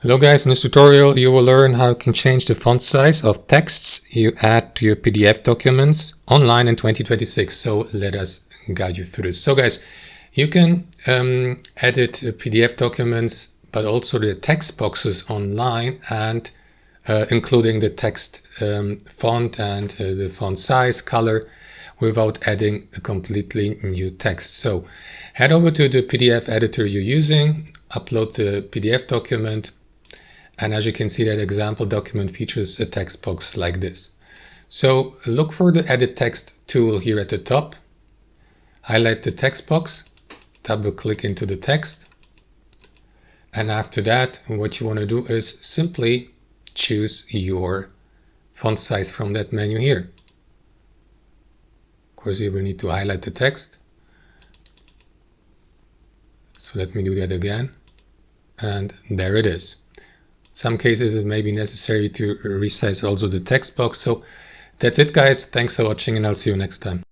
Hello guys, in this tutorial you will learn how you can change the font size of texts you add to your PDF documents online in 2026. So let us guide you through this. So guys, you can edit PDF documents, but also the text boxes online, and including the text font and the font size, color, without adding a completely new text. So head over to the PDF editor you're using, upload the PDF document, and as you can see, that example document features a text box like this. So look for the edit text tool here at the top, highlight the text box, double click into the text, and after that what you want to do is simply choose your font size from that menu here. Of course, you will need to highlight the text. So let me do that again. And there it is. Some cases it may be necessary to resize also the text box. So that's it guys. Thanks for watching and I'll see you next time.